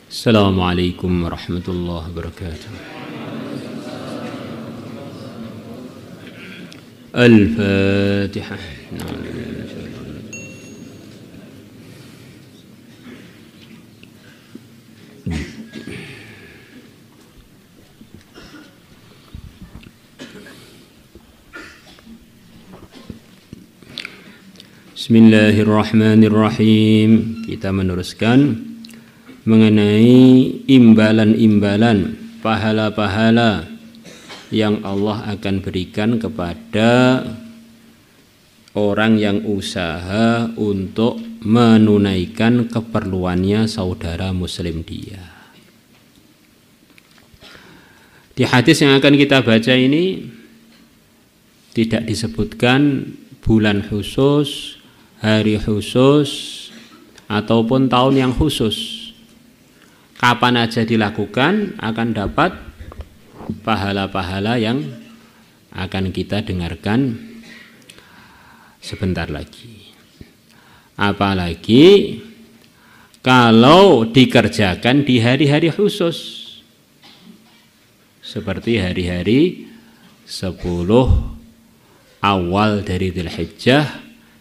Assalamualaikum warahmatullahi wabarakatuh. Al-Fatihah. Bismillahirrahmanirrahim. Kita meneruskan mengenai imbalan-imbalan pahala-pahala yang Allah akan berikan kepada orang yang usaha untuk menunaikan keperluannya saudara muslim dia. Di hadis yang akan kita baca ini tidak disebutkan bulan khusus, hari khusus, ataupun tahun yang khusus. Kapan aja dilakukan akan dapat pahala-pahala yang akan kita dengarkan sebentar lagi. Apalagi kalau dikerjakan di hari-hari khusus seperti hari-hari 10 awal dari Dzulhijjah,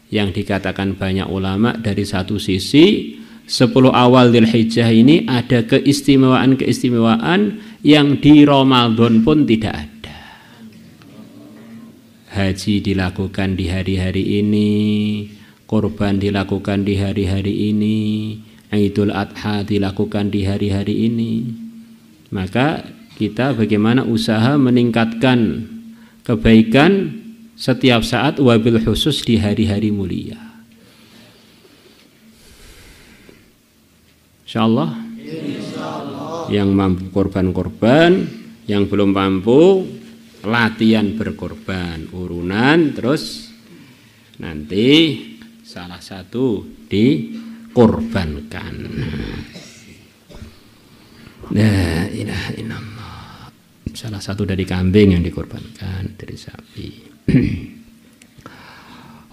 yang dikatakan banyak ulama dari satu sisi 10 awal Dzulhijjah ini ada keistimewaan-keistimewaan yang di Ramadan pun tidak ada. Haji dilakukan di hari-hari ini, kurban dilakukan di hari-hari ini, Idul Adha dilakukan di hari-hari ini. Maka kita bagaimana usaha meningkatkan kebaikan setiap saat, wabil khusus di hari-hari mulia. Insyaallah. Yang mampu korban-korban, yang belum mampu latihan berkorban urunan, terus nanti salah satu dikorbankan. La ilaha illallah. Salah satu dari kambing yang dikorbankan, dari sapi.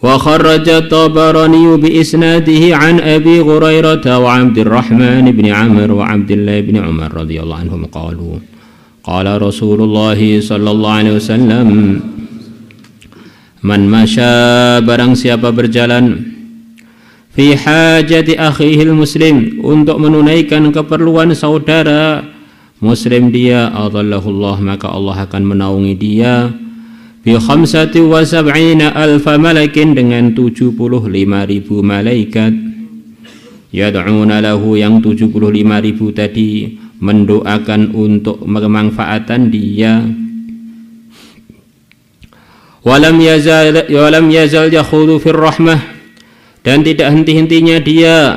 Wa kharraja Tabarani bi isnadihi an Abi Hurairah wa Abdurrahman bin Amr wa Abdullah bin Umar radhiyallahu anhum qalu qala Rasulullah sallallahu alaihi wasallam man masya, barang siapa berjalan fi hajati akhihi muslim, untuk menunaikan keperluan saudara muslim dia, adallahullah, maka Allah akan menaungi dia bi 75 alfa malakin, dengan 75.000 malaikat, yad'una lahu, yang 75.000 tadi mendoakan untuk kemanfaatan dia. Walam yazal yakhudhu fir rahmah, dan tidak henti-hentinya dia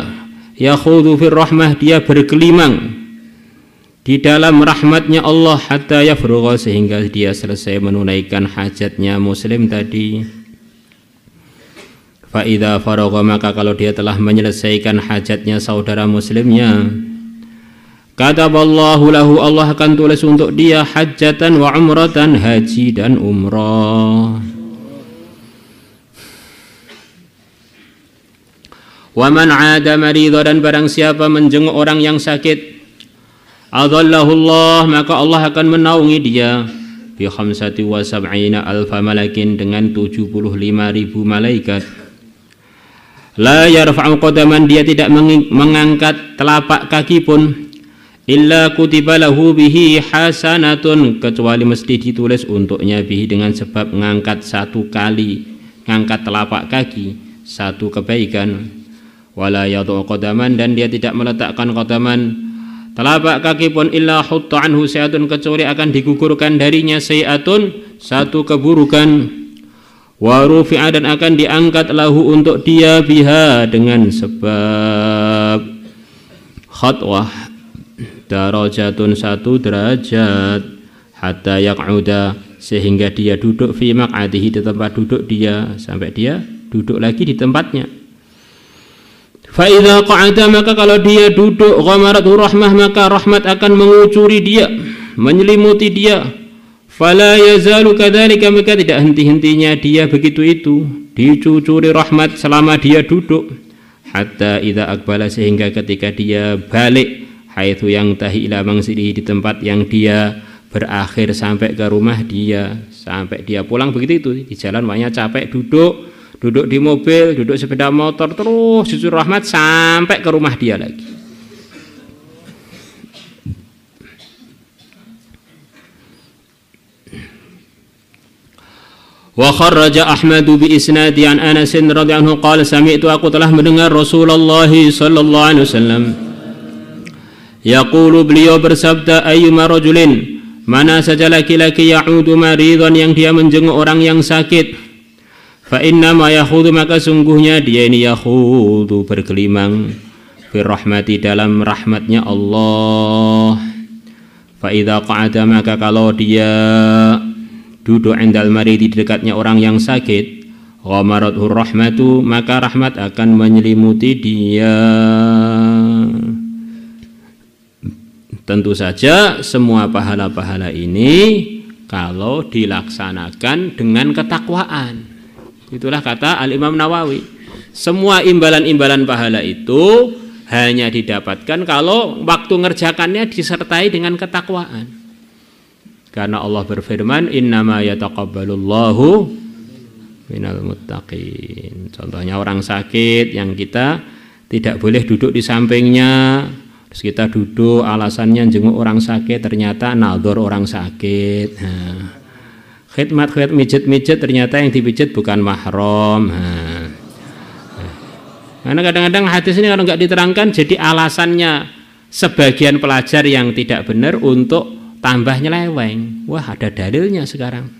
yakhudhu fir rahmah, dia bergelimang di dalam rahmatnya Allah, hatta yafrugha, sehingga dia selesai menunaikan hajatnya muslim tadi. Fa idza faragha, maka kalau dia telah menyelesaikan hajatnya saudara muslimnya, kataballahu lahu, Allah akan tulis untuk dia hajjatan wa umratan, haji dan umrah. Wa man 'ada maridha, dan barang siapa menjenguk orang yang sakit, adallahullah, maka Allah akan menaungi dia bi 75 alfa malakin, dengan 75.000 malaikat. La yarfa'u qadaman, dia tidak mengangkat telapak kaki pun, illa kutiba lahu bihi hasanatun, kecuali mesti ditulis untuknya bihi, dengan sebab mengangkat satu kali, mengangkat telapak kaki, satu kebaikan. Wala yad'u qadaman, dan dia tidak meletakkan qadaman, telapak kaki pun, illa hutta anhu sayatun, kecuali akan digugurkan darinya sayatun, satu keburukan. Wa rufi'a, dan akan diangkat lahu untuk dia biha, dengan sebab khatwah, darajatun, satu derajat, hatta yaq'uda, sehingga dia duduk fi maq'adihi, di tempat duduk dia, sampai dia duduk lagi di tempatnya. Fa idza qa'ada, maka kalau dia duduk, ghamaratu rahmah, maka rahmat akan mengucuri dia, menyelimuti dia. Fala yazalu kadzalika, maka tidak henti-hentinya dia begitu itu, dicucuri rahmat selama dia duduk. Hatta idza aqbala, sehingga ketika dia balik, haitsu yang tahi ila mangsidi, di tempat yang dia berakhir sampai ke rumah dia, sampai dia pulang begitu itu. Di jalan banyak capek, duduk di mobil, duduk sepeda motor, terus cucur rahmat sampai ke rumah dia lagi. Wa kharraja Ahmad bi isnadi an Anas radhiyallahu anhu qala sami'tu, aku telah mendengar Rasulullah sallallahu alaihi wasallam yaqulu, beliau bersabda, ayyuma rajulin, mana saja laki-laki ya'udu maridan, yang dia menjenguk orang yang sakit, fa inna ma yakhudu, maka sungguhnya dia ini yakhudu, bergelimang, fi rahmati, dalam rahmatnya Allah. Fa idza qa'ada, maka kalau dia duduk indal marid, di dekatnya orang yang sakit, ghamaratur rahmatu, maka rahmat akan menyelimuti dia. Tentu saja semua pahala-pahala ini kalau dilaksanakan dengan ketakwaan. Itulah kata Al-Imam Nawawi. Semua imbalan-imbalan pahala itu hanya didapatkan kalau waktu ngerjakannya disertai dengan ketakwaan. Karena Allah berfirman, innama yataqabbalullahu minal muttaqin. Contohnya orang sakit yang kita tidak boleh duduk di sampingnya, terus kita duduk, alasannya jenguk orang sakit, ternyata nador orang sakit. Khidmat mijet-mijet, ternyata yang dipijit bukan mahram. Karena kadang-kadang hadis ini kalau nggak diterangkan, jadi alasannya sebagian pelajar yang tidak benar untuk tambah nyeleweng. Wah, ada dalilnya sekarang.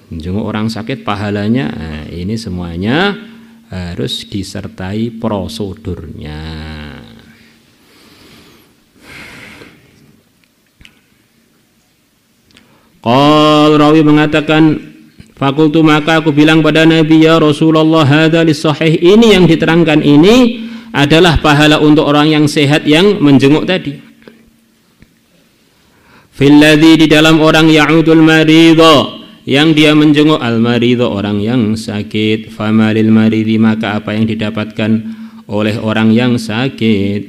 Jenguk orang sakit pahalanya, ini semuanya harus disertai prosedurnya. Qal, rawi mengatakan, fakultu, maka aku bilang pada Nabi, ya Rasulullah, hadza lis-sahih, ini yang diterangkan ini adalah pahala untuk orang yang sehat yang menjenguk tadi. Filladzi, di dalam orang ya'udul maridha, yang dia menjenguk al-maridha, orang yang sakit. Famalil maridi, maka apa yang didapatkan oleh orang yang sakit.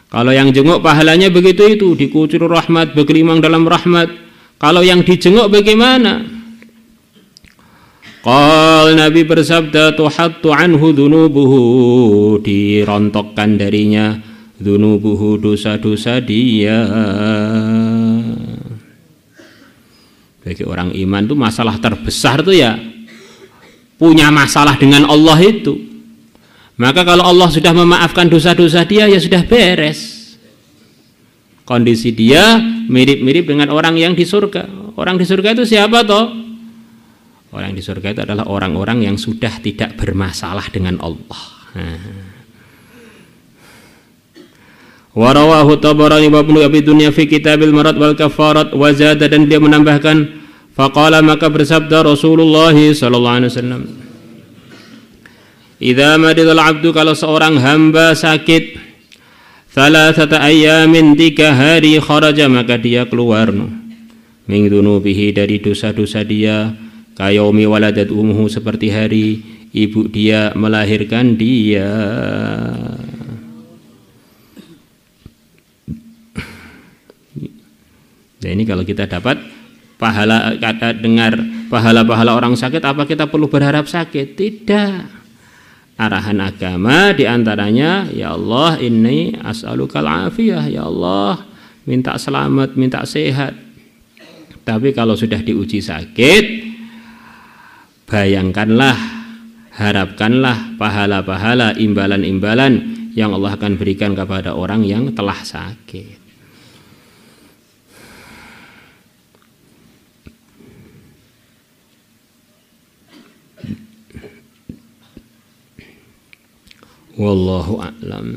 Kalau yang jenguk pahalanya begitu itu, dikucur rahmat, bergelimang dalam rahmat. Kalau yang dijenguk bagaimana? Qal, Nabi bersabda, tuhattu anhu dhunubuhu, dirontokkan darinya dhunubuhu, dosa-dosa dia. Bagi orang iman itu masalah terbesar itu ya punya masalah dengan Allah itu. Maka kalau Allah sudah memaafkan dosa-dosa dia, ya sudah beres. Kondisi dia mirip-mirip dengan orang yang di surga. Orang di surga itu siapa toh? Orang di surga itu adalah orang-orang yang sudah tidak bermasalah dengan Allah. Wa rawahu Tabarani wa Ibnu Abi Dunya fi Kitabil Marad wal Kafarat wa zada, dan dia menambahkan, faqala, maka bersabda Rasulullah sallallahu alaihi wasallam, idza maridal abdu, kalau seorang hamba sakit, thalathata ayyamin, 3 hari, kharaja, maka dia keluar, min dzunubihi, dari dosa-dosa dia, kayaumi waladat ummuhu, seperti hari ibu dia melahirkan dia. Nah, ini kalau kita dapat pahala, kata dengar pahala-pahala orang sakit, apa kita perlu berharap sakit? Tidak. Arahan agama diantaranya, ya Allah, inni as'alukal afiyah, ya Allah, minta selamat, minta sehat. Tapi kalau sudah diuji sakit, bayangkanlah, harapkanlah pahala-pahala, imbalan-imbalan yang Allah akan berikan kepada orang yang telah sakit. Wallahu a'lam.